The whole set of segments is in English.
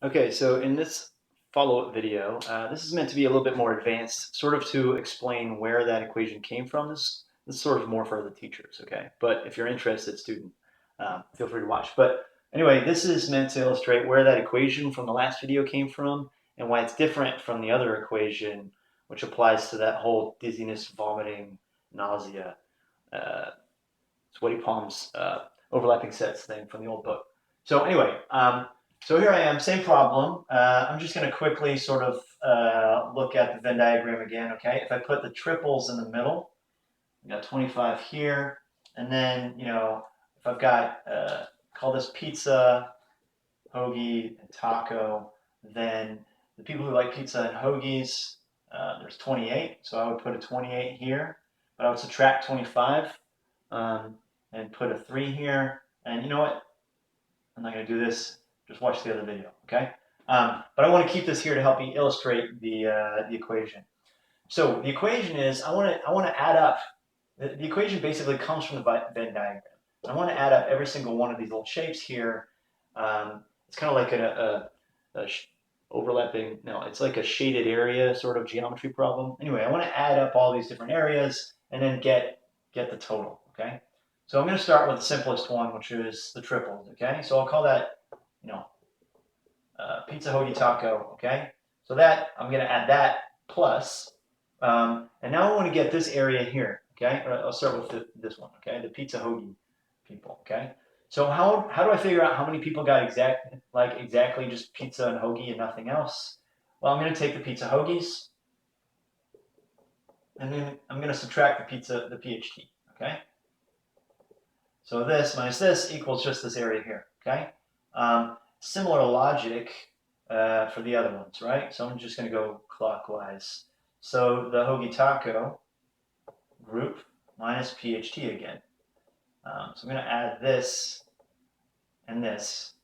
Okay, so in this follow-up video, this is meant to be a little bit more advanced, sort of to explain where that equation came from. This is sort of more for the teachers, okay? But if you're an interested student, feel free to watch. But anyway, this is meant to illustrate where that equation from the last video came from and why it's different from the other equation, which applies to that whole dizziness, vomiting, nausea, uh, sweaty palms, overlapping sets thing from the old book. So anyway, so here I am, same problem. I'm just going to quickly sort of look at the Venn diagram again, okay? If I put the triples in the middle, we got 25 here, and then, if I've got, call this pizza, hoagie, and taco, then the people who like pizza and hoagies, there's 28, so I would put a 28 here, but I would subtract 25 um, and put a 3 here, and you know what? I'm not going to do this. Just watch the other video, okay? But I want to keep this here to help me illustrate the equation. So the equation is I want to add up. The equation basically comes from the Venn diagram. I want to add up every single one of these little shapes here. It's kind of like a overlapping. No, it's like a shaded area sort of geometry problem. Anyway, I want to add up all these different areas and then get the total. Okay. So I'm going to start with the simplest one, which is the triples. Okay. So I'll call that pizza, hoagie, taco. Okay. So that I'm going to add that plus. And now I want to get this area here, okay? I'll start with this one, okay? The pizza hoagie people, okay? So how do I figure out how many people got exactly just pizza and hoagie and nothing else? Well, I'm going to take the pizza hoagies, and then I'm going to subtract the PHT, okay? So this minus this equals just this area here, okay? Similar logic for the other ones, right? So I'm just going to go clockwise. So the hoagie taco group minus PHT again. So I'm going to add this and this.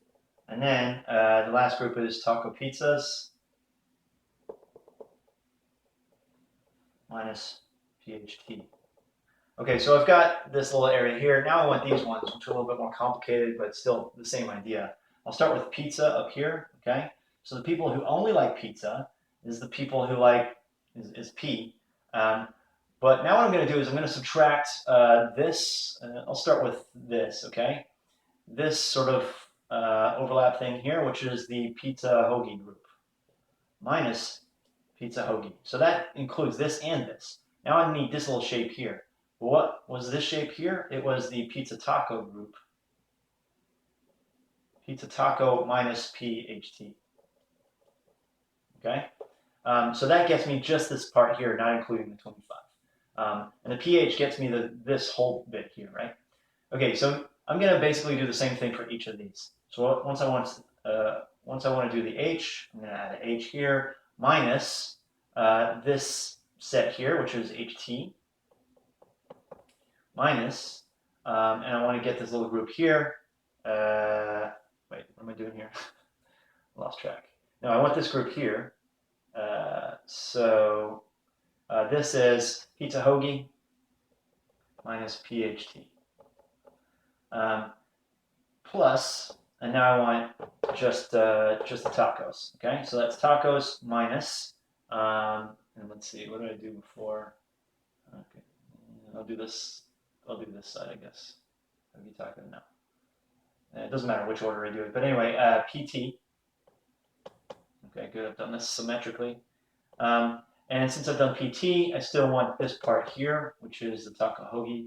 And then the last group is taco pizzas minus PHT. Okay, so I've got this little area here. Now I want these ones, which are a little bit more complicated, but still the same idea. I'll start with pizza up here, okay? So the people who only like pizza is the people who like, is P. But now what I'm going to do is I'm going to subtract this. I'll start with this, okay? This sort of overlap thing here, which is the pizza hoagie group, minus pizza hoagie. So that includes this and this. Now I need this little shape here. What was this shape here? It was the pizza taco group. Pizza taco minus PHT. Okay? So that gets me just this part here, not including the 25. And the pH gets me this whole bit here, right? Okay, so I'm going to basically do the same thing for each of these. So once I want to do the H, I'm going to add an H here, minus this set here, which is HT, minus, and I want to get this little group here. Wait, what am I doing here? Lost track. No, I want this group here. So this is pizza hoagie minus PHT. Plus, and now I want just the tacos. Okay, so that's tacos minus, and let's see, what did I do before? Okay, I'll do this. I'll do this side, I guess. Hoagie taco, no. It doesn't matter which order I do it, but anyway, PT. Okay, good. I've done this symmetrically. And since I've done PT, I still want this part here, which is the taco hoagie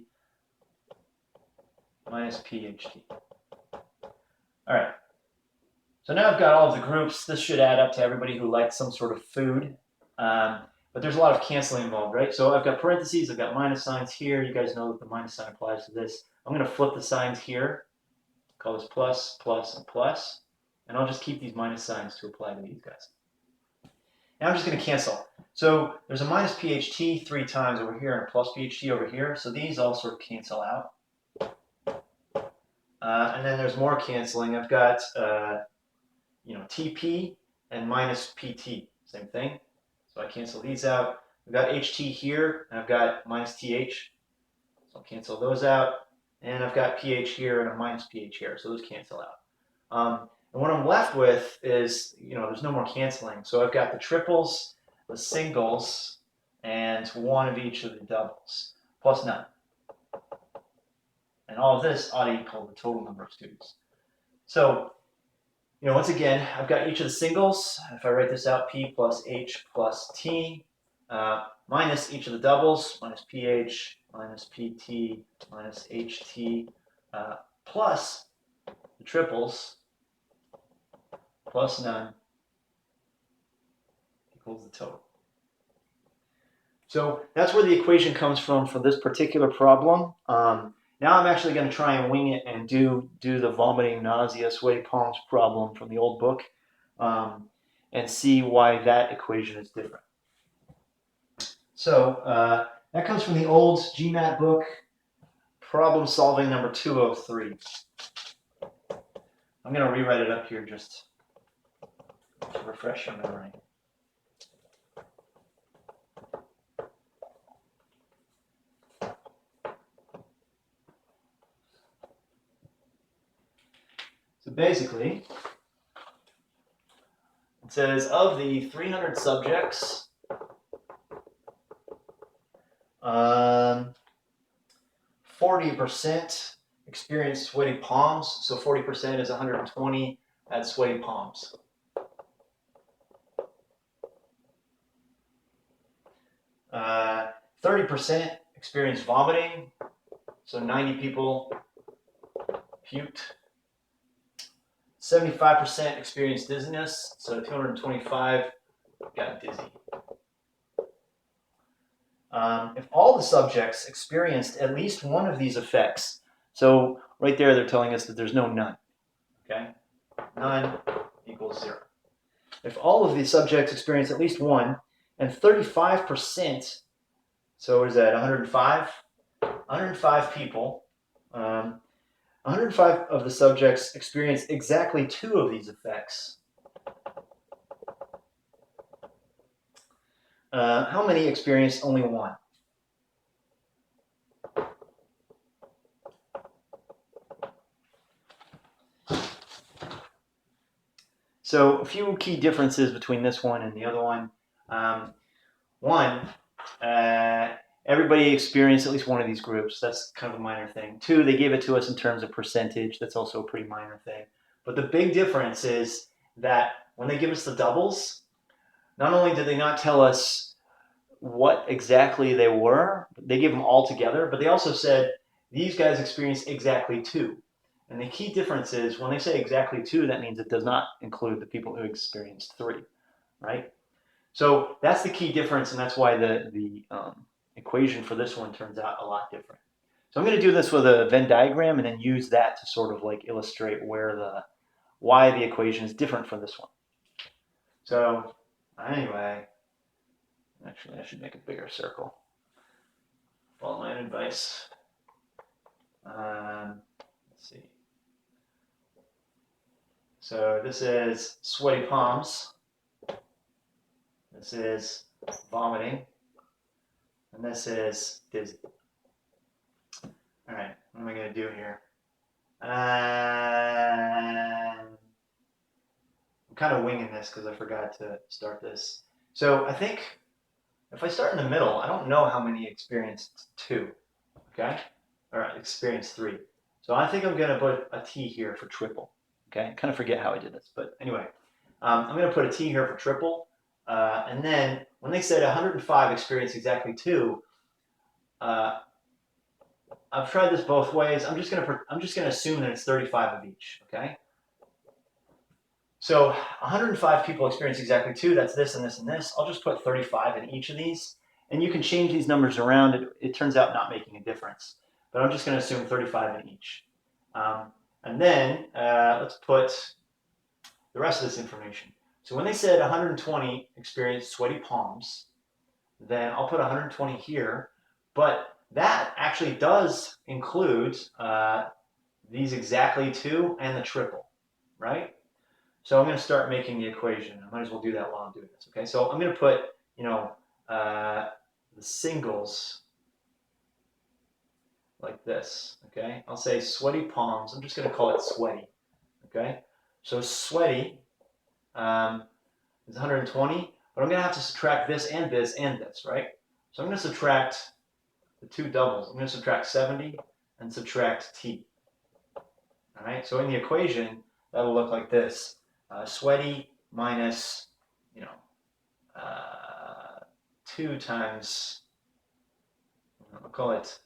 minus PHT. All right. So now I've got all of the groups. This should add up to everybody who likes some sort of food. But there's a lot of canceling involved, right? So I've got parentheses, I've got minus signs here. You guys know that the minus sign applies to this. I'm going to flip the signs here. Call this plus, plus, and plus. And I'll just keep these minus signs to apply to these guys. Now I'm just going to cancel. So there's a minus PHT 3 times over here and a plus PHT over here. So these all sort of cancel out. And then there's more canceling. I've got TP and minus PT, same thing. So I cancel these out. I've got HT here, and I've got minus TH. So I'll cancel those out. And I've got pH here and a minus pH here, so those cancel out. And what I'm left with is, there's no more canceling. So I've got the triples, the singles, and one of each of the doubles, plus none. And all of this ought to equal the total number of students. So, once again, I've got each of the singles. If I write this out, P plus H plus T, minus each of the doubles, minus PH, minus PT, minus HT, plus the triples, plus none, equals the total. So that's where the equation comes from for this particular problem. Now I'm actually going to try and wing it and do the vomiting, nausea, sweaty palms problem from the old book, and see why that equation is different. So that comes from the old GMAT book, problem solving number 203. I'm going to rewrite it up here just to refresh your memory. So basically, it says of the 300 subjects, 40% experienced sweaty palms. So 40% is 120 had sweaty palms. Uh, 30% experienced vomiting. So 90 people puked. 75% experienced dizziness. So 225 got dizzy. If all the subjects experienced at least one of these effects, so right there they're telling us that there's no none, okay? None equals 0. If all of these subjects experience at least one, and 35%, so what is that, 105? 105 people, 105 of the subjects experience exactly 2 of these effects. How many experienced only one? So a few key differences between this one and the other one. One, everybody experienced at least one of these groups. That's kind of a minor thing. 2, they gave it to us in terms of percentage. That's also a pretty minor thing. But the big difference is that when they give us the doubles, not only did they not tell us what exactly they were, they gave them all together, but they also said these guys experienced exactly 2. And the key difference is when they say exactly 2, that means it does not include the people who experienced 3, right? So that's the key difference, and that's why the equation for this one turns out a lot different. So I'm going to do this with a Venn diagram and then use that to sort of like illustrate why the equation is different from this one. So anyway, actually I should make a bigger circle. Follow my advice. Let's see. So this is sweaty palms. This is vomiting. And this is dizzy. All right, what am I going to do here? I'm kind of winging this because I forgot to start this. So I think if I start in the middle, I don't know how many experienced 2, okay? All right, experienced 3. So I think I'm going to put a T here for triple, okay? I kind of forget how I did this, but anyway. I'm going to put a T here for triple. And then when they said 105 experienced exactly 2, I've tried this both ways. I'm just gonna assume that it's 35 of each. Okay. So 105 people experience exactly 2. That's this and this and this. I'll just put 35 in each of these, and you can change these numbers around. It turns out not making a difference, but I'm just gonna assume 35 in each. And then let's put the rest of this information. So when they said 120 experienced sweaty palms, then I'll put 120 here, but that actually does include these exactly 2 and the triple, right? So I'm going to start making the equation. I might as well do that while I'm doing this, okay? So I'm going to put, the singles like this, okay? I'll say sweaty palms. I'm just going to call it sweaty, okay? So sweaty is 120, but I'm going to have to subtract this and this and this, right? So I'm going to subtract the two doubles. I'm going to subtract 70 and subtract t. All right, so in the equation, that'll look like this. Sweaty minus, 2 times, I'll call it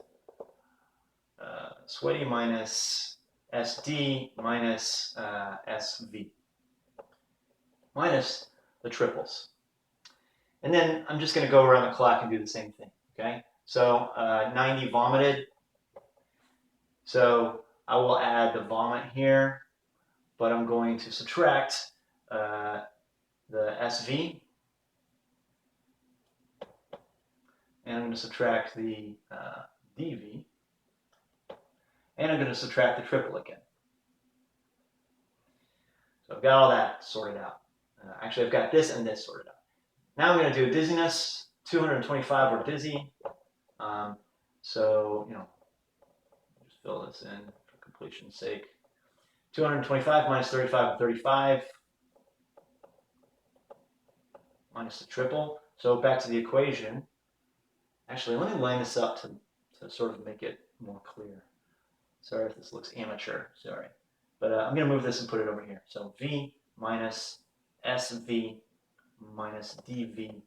sweaty minus SD minus SV, minus the triples. And then I'm just going to go around the clock and do the same thing, okay? So 90 vomited. So I will add the vomit here, but I'm going to subtract the SV, and I'm going to subtract the DV, and I'm going to subtract the triple again. So I've got all that sorted out. Actually, I've got this and this sorted out. Now I'm going to do dizziness. 225 we're dizzy. So, just fill this in for completion's sake. 225 minus 35 and 35 minus the triple. So back to the equation. Actually, let me line this up to sort of make it more clear. Sorry if this looks amateur, sorry. But I'm going to move this and put it over here. So V minus SV minus dV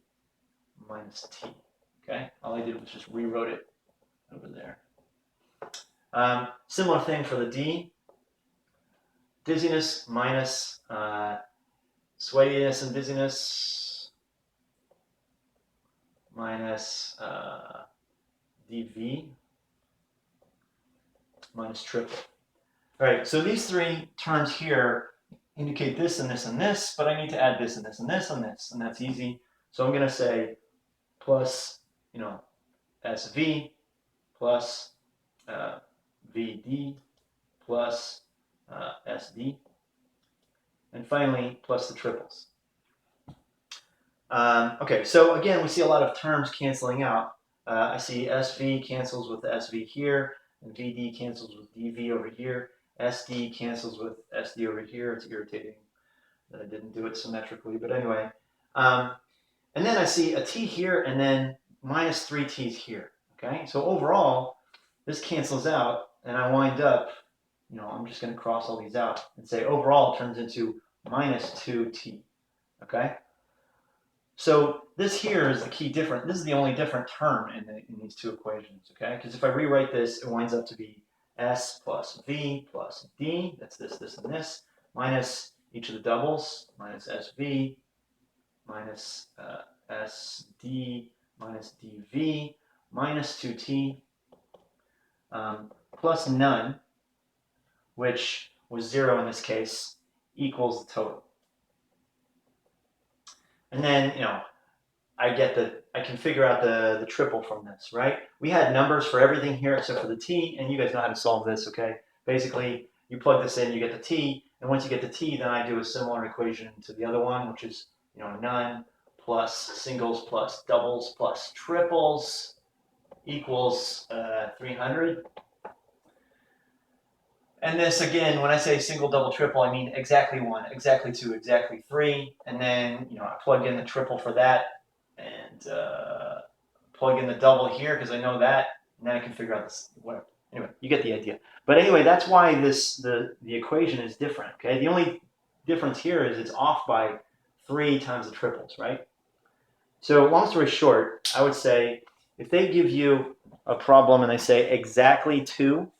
minus T. Okay, all I did was just rewrote it over there. Similar thing for the D. Dizziness minus sweatiness and dizziness minus dV minus triple. All right, so these three terms here indicate this and this and this, but I need to add this and this and this and this, and that's easy. So I'm going to say plus, SV plus VD plus SD, and finally plus the triples. Okay, so again, we see a lot of terms canceling out. I see SV cancels with the SV here, and VD cancels with DV over here. SD cancels with SD over here. It's irritating that I didn't do it symmetrically, but anyway. And then I see a T here, and then minus 3 T's here. Okay, so overall, this cancels out, and I wind up, I'm just going to cross all these out and say overall it turns into minus 2T. Okay, so this here is the key difference. This is the only different term in these two equations. Okay, because if I rewrite this, it winds up to be S plus V plus D, that's this, this, and this, minus each of the doubles, minus SV, minus SD, minus DV, minus 2T, plus none, which was 0 in this case, equals the total. And then, I can figure out the triple from this, right? We had numbers for everything here except for the T, and you guys know how to solve this, okay? Basically, you plug this in, you get the T, and once you get the T, then I do a similar equation to the other one, which is, none plus singles plus doubles plus triples equals 300. And this, again, when I say single, double, triple, I mean exactly 1, exactly 2, exactly 3. And then, I plug in the triple for that and plug in the double here because I know that. And then I can figure out this, whatever. Anyway, you get the idea. But anyway, that's why the equation is different, okay? The only difference here is it's off by 3 times the triples, right? So long story short, I would say if they give you a problem and they say exactly 2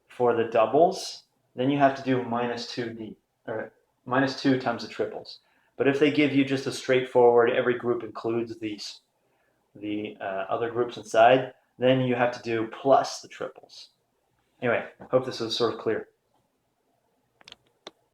for the doubles, then you have to do minus 2D, or minus 2 times the triples. But if they give you just a straightforward, every group includes the other groups inside, then you have to do plus the triples. Anyway, hope this was sort of clear.